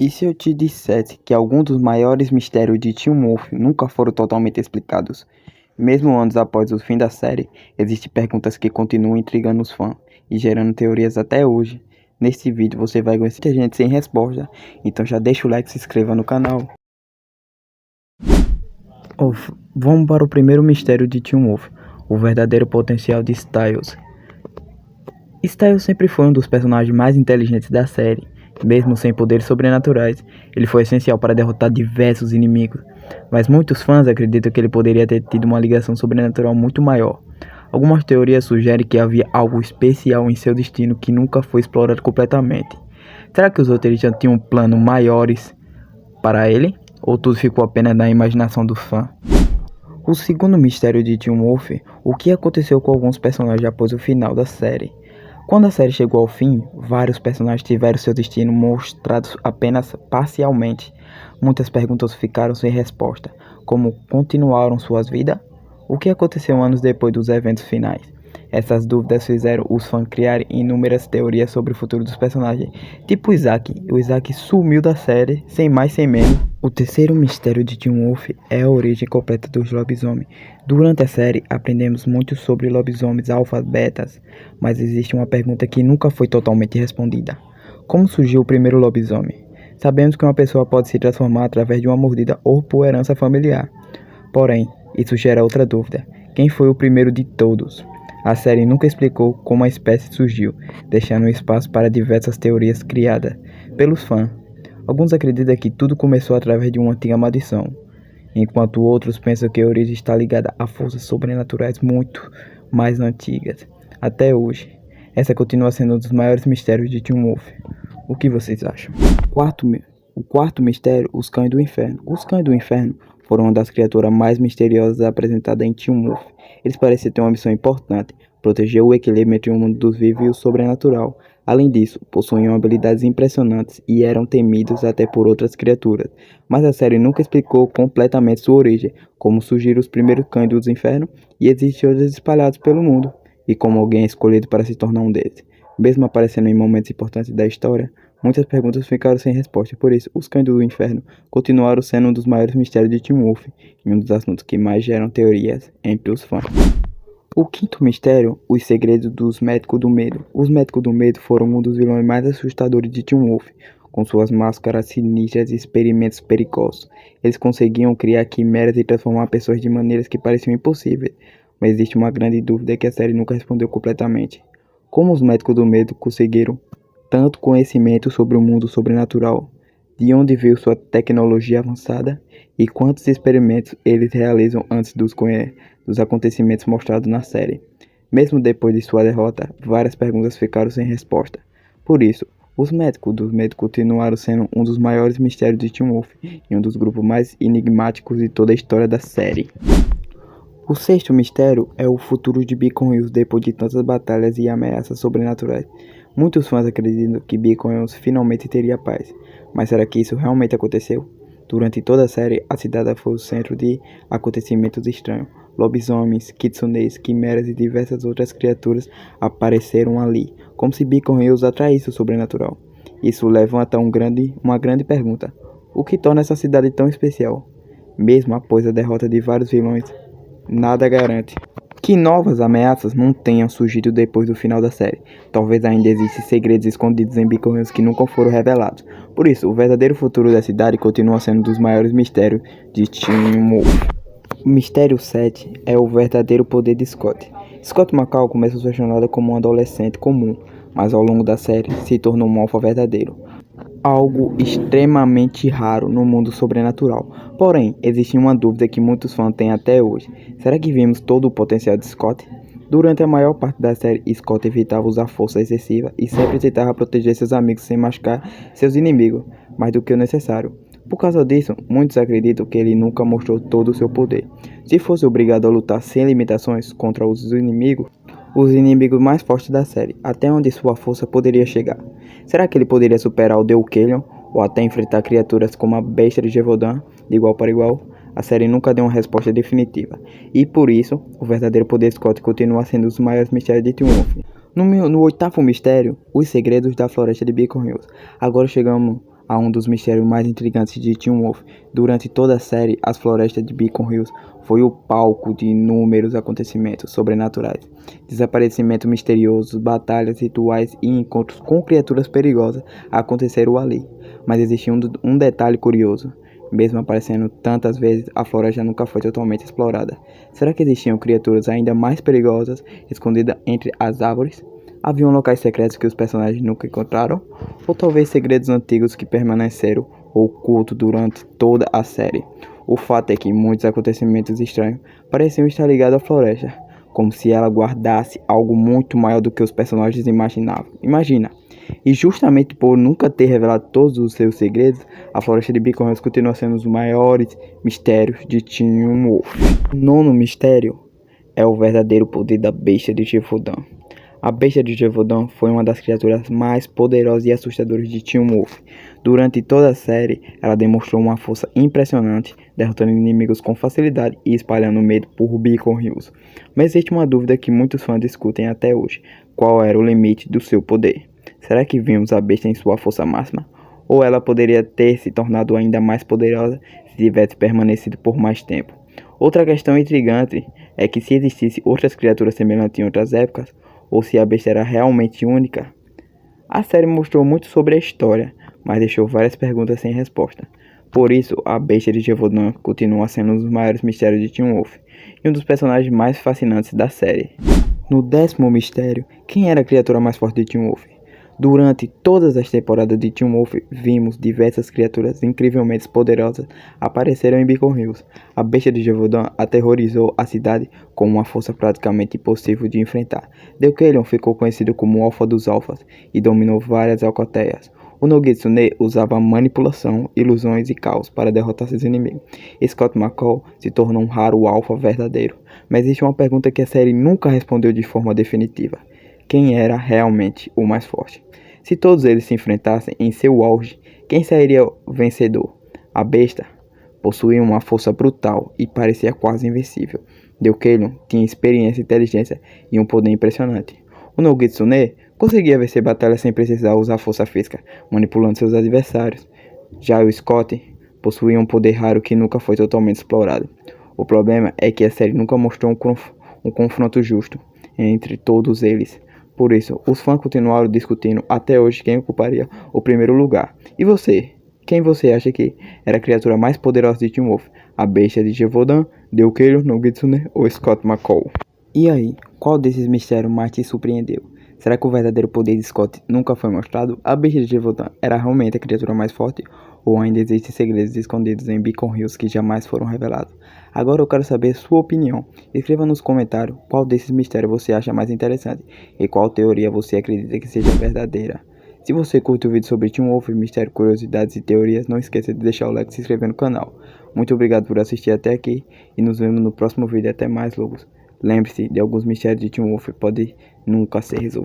E se eu te dissesse que alguns dos maiores mistérios de Teen Wolf nunca foram totalmente explicados? Mesmo anos após o fim da série, existem perguntas que continuam intrigando os fãs e gerando teorias até hoje. Neste vídeo você vai conhecer muita gente sem resposta, então já deixa o like e se inscreva no canal. Vamos para o primeiro mistério de Teen Wolf, o verdadeiro potencial de Styles. Styles sempre foi um dos personagens mais inteligentes da série. Mesmo sem poderes sobrenaturais, ele foi essencial para derrotar diversos inimigos, mas muitos fãs acreditam que ele poderia ter tido uma ligação sobrenatural muito maior. Algumas teorias sugerem que havia algo especial em seu destino que nunca foi explorado completamente. Será que os roteiristas tinham planos maiores para ele? Ou tudo ficou apenas na imaginação do fã? O segundo mistério de Teen Wolf: o que aconteceu com alguns personagens após o final da série? Quando a série chegou ao fim, vários personagens tiveram seu destino mostrados apenas parcialmente. Muitas perguntas ficaram sem resposta, como continuaram suas vidas? O que aconteceu anos depois dos eventos finais? Essas dúvidas fizeram os fãs criarem inúmeras teorias sobre o futuro dos personagens, tipo Isaac. O Isaac sumiu da série, sem mais sem menos. O terceiro mistério de Teen Wolf é a origem completa dos lobisomens. Durante a série, aprendemos muito sobre lobisomens alfa betas, mas existe uma pergunta que nunca foi totalmente respondida. Como surgiu o primeiro lobisomem? Sabemos que uma pessoa pode se transformar através de uma mordida ou por herança familiar. Porém, isso gera outra dúvida: quem foi o primeiro de todos? A série nunca explicou como a espécie surgiu, deixando espaço para diversas teorias criadas pelos fãs. Alguns acreditam que tudo começou através de uma antiga maldição, enquanto outros pensam que a origem está ligada a forças sobrenaturais muito mais antigas. Até hoje, essa continua sendo um dos maiores mistérios de Teen Wolf. O que vocês acham? O quarto mistério: os Cães do Inferno. Os Cães do Inferno foram uma das criaturas mais misteriosas apresentadas em Teen Wolf. Eles pareciam ter uma missão importante: proteger o equilíbrio entre o mundo dos vivos e o sobrenatural. Além disso, possuíam habilidades impressionantes e eram temidos até por outras criaturas. Mas a série nunca explicou completamente sua origem, como surgiram os primeiros Cães dos Infernos e existem outros espalhados pelo mundo, e como alguém é escolhido para se tornar um deles. Mesmo aparecendo em momentos importantes da história, muitas perguntas ficaram sem resposta. Por isso, os Cães do Inferno continuaram sendo um dos maiores mistérios de Teen Wolf e um dos assuntos que mais geram teorias entre os fãs. O quinto mistério: os segredos dos Médicos do Medo. Os Médicos do Medo foram um dos vilões mais assustadores de Teen Wolf, com suas máscaras sinistras e experimentos perigosos. Eles conseguiam criar quimeras e transformar pessoas de maneiras que pareciam impossíveis, mas existe uma grande dúvida que a série nunca respondeu completamente. Como os Médicos do Medo conseguiram tanto conhecimento sobre o mundo sobrenatural? De onde veio sua tecnologia avançada? E quantos experimentos eles realizam antes dos acontecimentos mostrados na série? Mesmo depois de sua derrota, várias perguntas ficaram sem resposta. Por isso, os Médicos do Medo continuaram sendo um dos maiores mistérios de Teen Wolf e um dos grupos mais enigmáticos de toda a história da série. O sexto mistério é o futuro de Beacon Hills depois de tantas batalhas e ameaças sobrenaturais. Muitos fãs acreditam que Beacon Hills finalmente teria paz, mas será que isso realmente aconteceu? Durante toda a série, a cidade foi o centro de acontecimentos estranhos. Lobisomens, kitsunes, quimeras e diversas outras criaturas apareceram ali, como se Beacon Hills atraísse o sobrenatural. Isso levanta uma grande pergunta: o que torna essa cidade tão especial? Mesmo após a derrota de vários vilões, nada garante que novas ameaças não tenham surgido depois do final da série. Talvez ainda existam segredos escondidos em Beacon Hills que nunca foram revelados. Por isso, o verdadeiro futuro da cidade continua sendo um dos maiores mistérios de Teen Wolf. O mistério 7 é o verdadeiro poder de Scott. Scott McCall começou sua jornada como um adolescente comum, mas ao longo da série se tornou um alfa verdadeiro, algo extremamente raro no mundo sobrenatural. Porém, existe uma dúvida que muitos fãs têm até hoje: será que vimos todo o potencial de Scott? Durante a maior parte da série, Scott evitava usar força excessiva e sempre tentava proteger seus amigos sem machucar seus inimigos mais do que o necessário. Por causa disso, muitos acreditam que ele nunca mostrou todo o seu poder. Se fosse obrigado a lutar sem limitações contra os inimigos mais fortes da série, até onde sua força poderia chegar? Será que ele poderia superar o Deucalion ou até enfrentar criaturas como a Besta de Gévaudan de igual para igual? A série nunca deu uma resposta definitiva, e por isso, o verdadeiro poder de Scott continua sendo um dos maiores mistérios de Teen Wolf. No oitavo mistério, os segredos da floresta de Beacon Hills. Agora chegamos a um dos mistérios mais intrigantes de Teen Wolf. Durante toda a série, as florestas de Beacon Hills foi o palco de inúmeros acontecimentos sobrenaturais, desaparecimentos misteriosos, batalhas rituais e encontros com criaturas perigosas aconteceram ali. Mas existia um detalhe curioso. Mesmo aparecendo tantas vezes, a floresta nunca foi totalmente explorada. Será que existiam criaturas ainda mais perigosas escondidas entre as árvores? Haviam locais secretos que os personagens nunca encontraram? Ou talvez segredos antigos que permaneceram ocultos durante toda a série? O fato é que muitos acontecimentos estranhos pareciam estar ligados à floresta, como se ela guardasse algo muito maior do que os personagens imaginavam. Imagina! E justamente por nunca ter revelado todos os seus segredos, a floresta de Beacon Hills continua sendo um dos maiores mistérios de Teen Wolf. O nono mistério é o verdadeiro poder da besta de Gevaudan. A besta de Gevaudan foi uma das criaturas mais poderosas e assustadoras de Teen Wolf. Durante toda a série, ela demonstrou uma força impressionante, derrotando inimigos com facilidade e espalhando medo por Beacon Hills. Mas existe uma dúvida que muitos fãs discutem até hoje: qual era o limite do seu poder? Será que vimos a besta em sua força máxima? Ou ela poderia ter se tornado ainda mais poderosa se tivesse permanecido por mais tempo? Outra questão intrigante é que se existissem outras criaturas semelhantes em outras épocas, ou se a besta era realmente única. A série mostrou muito sobre a história, mas deixou várias perguntas sem resposta. Por isso, a besta de Gevaudan continua sendo um dos maiores mistérios de Teen Wolf e um dos personagens mais fascinantes da série. No 10º mistério, quem era a criatura mais forte de Teen Wolf? Durante todas as temporadas de Teen Wolf, vimos diversas criaturas incrivelmente poderosas apareceram em Beacon Hills. A besta de Gevaudan aterrorizou a cidade com uma força praticamente impossível de enfrentar. Deucalion ficou conhecido como o Alfa dos Alfas e dominou várias alcateias. O Nogitsune usava manipulação, ilusões e caos para derrotar seus inimigos. Scott McCall se tornou um raro alfa verdadeiro. Mas existe uma pergunta que a série nunca respondeu de forma definitiva: quem era realmente o mais forte? Se todos eles se enfrentassem em seu auge, quem sairia vencedor? A besta possuía uma força brutal e parecia quase invencível. Deucalion tinha experiência, inteligência e um poder impressionante. O Nogitsune conseguia vencer batalhas sem precisar usar força física, manipulando seus adversários. Já o Scott possuía um poder raro que nunca foi totalmente explorado. O problema é que a série nunca mostrou um confronto justo entre todos eles. Por isso, os fãs continuaram discutindo até hoje quem ocuparia o primeiro lugar. E você? Quem você acha que era a criatura mais poderosa de Teen Wolf? A besta de Gevaudan, Deucalion, Nogitsune ou Scott McCall? E aí, qual desses mistérios mais te surpreendeu? Será que o verdadeiro poder de Scott nunca foi mostrado? A besta de Gevaudan era realmente a criatura mais forte? Ou ainda existem segredos escondidos em Beacon Hills que jamais foram revelados? Agora eu quero saber sua opinião. Escreva nos comentários qual desses mistérios você acha mais interessante e qual teoria você acredita que seja verdadeira. Se você curte o vídeo sobre Teen Wolf, mistério, curiosidades e teorias, não esqueça de deixar o like e se inscrever no canal. Muito obrigado por assistir até aqui e nos vemos no próximo vídeo. Até mais, lobos. Lembre-se de alguns mistérios de Teen Wolf podem nunca ser resolvidos.